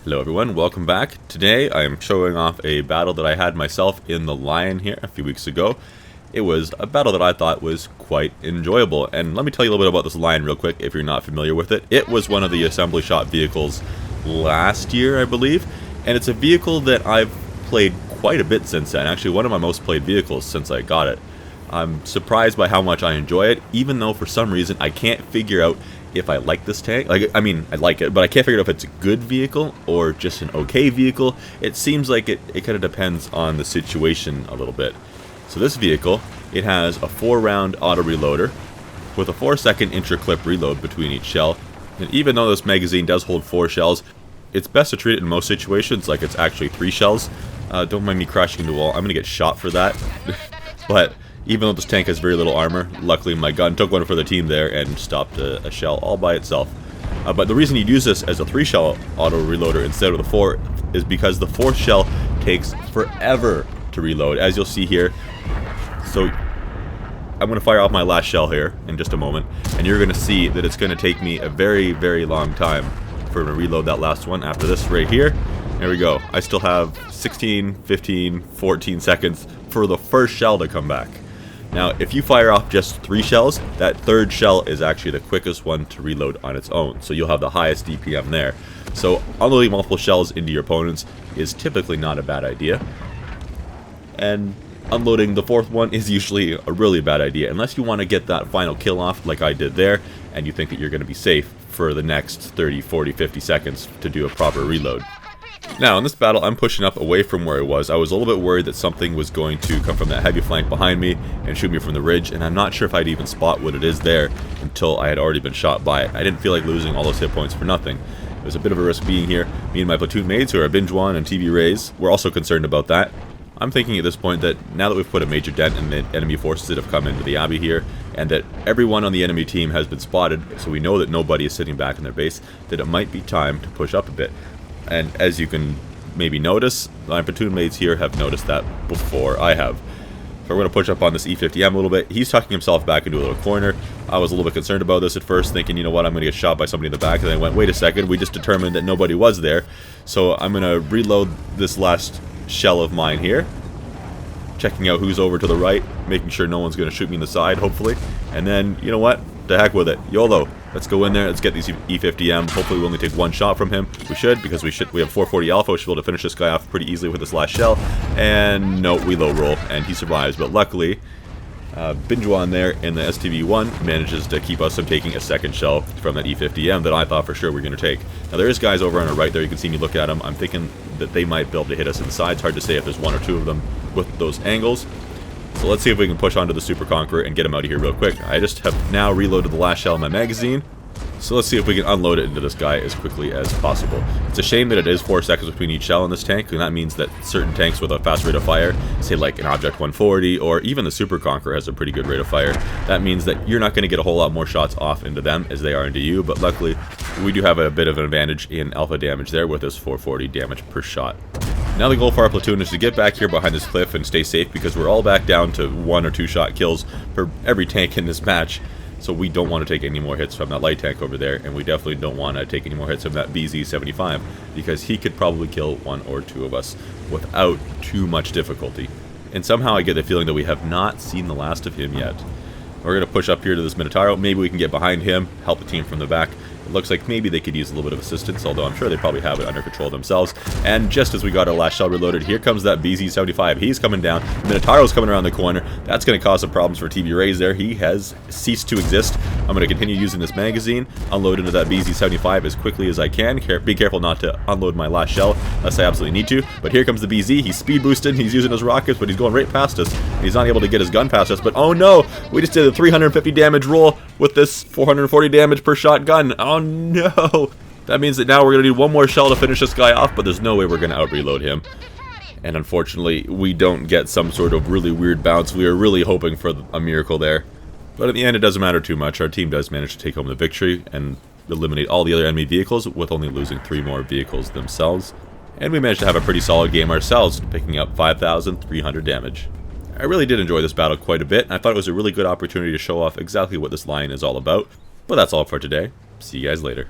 Hello everyone, welcome back. Today I am showing off a battle that I had myself in the Lion here a few weeks ago. It was a battle that I thought was quite enjoyable, and let me tell you a little bit about this Lion real quick if you're not familiar with it. It was one of the assembly shop vehicles last year, I believe, and it's a vehicle that I've played quite a bit since then. Actually, one of my most played vehicles since I got it. I'm surprised by how much I enjoy it, even though for some reason I can't figure out if I like this tank. I like it, but I can't figure out if it's a good vehicle or just an okay vehicle. It seems like it kind of depends on the situation a little bit. So this vehicle, it has a 4-round auto reloader with a 4-second intra-clip reload between each shell. And even though this magazine does hold 4 shells, it's best to treat it in most situations like it's actually 3 shells. Don't mind me crashing into a wall. I'm going to get shot for that. But even though this tank has very little armor, luckily my gun took one for the team there and stopped a shell all by itself. But the reason you'd use this as a 3-shell auto reloader instead of the 4 is because the 4th shell takes forever to reload, as you'll see here. So I'm going to fire off my last shell here in just a moment, and you're going to see that it's going to take me a very, very long time for me to reload that last one after this right here. There we go. I still have 16, 15, 14 seconds for the first shell to come back. Now, if you fire off just 3 shells, that 3rd shell is actually the quickest one to reload on its own, so you'll have the highest DPM there. So unloading multiple shells into your opponents is typically not a bad idea, and unloading the 4th one is usually a really bad idea, unless you want to get that final kill off like I did there, and you think that you're going to be safe for the next 30, 40, 50 seconds to do a proper reload. Now, in this battle, I'm pushing up away from where I was. I was a little bit worried that something was going to come from that heavy flank behind me and shoot me from the ridge, and I'm not sure if I'd even spot what it is there until I had already been shot by it. I didn't feel like losing all those hit points for nothing. It was a bit of a risk being here. Me and my platoon mates, who are Binge One and TV Rays, were also concerned about that. I'm thinking at this point that now that we've put a major dent in the enemy forces that have come into the Abbey here, and that everyone on the enemy team has been spotted, so we know that nobody is sitting back in their base, that it might be time to push up a bit. And as you can maybe notice, my platoon mates here have noticed that before I have. So we're going to push up on this E50M a little bit. He's tucking himself back into a little corner. I was a little bit concerned about this at first, thinking, you know what, I'm going to get shot by somebody in the back. And then I went, wait a second, we just determined that nobody was there. So I'm going to reload this last shell of mine here. Checking out who's over to the right, making sure no one's going to shoot me in the side, hopefully. And then, you know what, the heck with it. YOLO. Let's go in there, let's get these E50M. Hopefully we only take 1 shot from him. We should, because we have 440 alpha. We should be able to finish this guy off pretty easily with this last shell. And no, we low roll, and he survives. But luckily, Binjuan there in the STV-1 manages to keep us from taking a 2nd shell from that E50M that I thought for sure we were going to take. Now there is guys over on our right there. You can see me look at them. I'm thinking that they might be able to hit us inside. It's hard to say if there's 1 or 2 of them with those angles. So let's see if we can push onto the Super Conqueror and get him out of here real quick. I just have now reloaded the last shell in my magazine. So let's see if we can unload it into this guy as quickly as possible. It's a shame that it is 4 seconds between each shell in this tank, and that means that certain tanks with a fast rate of fire, say like an Object 140, or even the Super Conqueror has a pretty good rate of fire. That means that you're not going to get a whole lot more shots off into them as they are into you, but luckily we do have a bit of an advantage in alpha damage there with this 440 damage per shot. Now the goal for our platoon is to get back here behind this cliff and stay safe, because we're all back down to 1 or 2 shot kills for every tank in this match. So we don't want to take any more hits from that light tank over there, and we definitely don't want to take any more hits from that BZ-75, because he could probably kill 1 or 2 of us without too much difficulty. And somehow I get the feeling that we have not seen the last of him yet. We're going to push up here to this Minotauro. Maybe we can get behind him, help the team from the back. It looks like maybe they could use a little bit of assistance, although I'm sure they probably have it under control themselves. And just as we got our last shell reloaded, here comes that BZ-75. He's coming down. Minotauro's coming around the corner. That's going to cause some problems for TV Rays there. He has ceased to exist. I'm going to continue using this magazine, unload into that BZ-75 as quickly as I can. Be careful not to unload my last shell unless I absolutely need to. But here comes the BZ. He's speed boosted. He's using his rockets, but he's going right past us. He's not able to get his gun past us. But oh no! We just did a 350 damage roll with this 440 damage per shot gun. Oh no! That means that now we're going to need 1 more shell to finish this guy off, but there's no way we're going to out-reload him. And unfortunately, we don't get some sort of really weird bounce. We were really hoping for a miracle there. But in the end, it doesn't matter too much. Our team does manage to take home the victory and eliminate all the other enemy vehicles, with only losing 3 more vehicles themselves. And we managed to have a pretty solid game ourselves, picking up 5,300 damage. I really did enjoy this battle quite a bit, and I thought it was a really good opportunity to show off exactly what this Lion is all about. But that's all for today. See you guys later.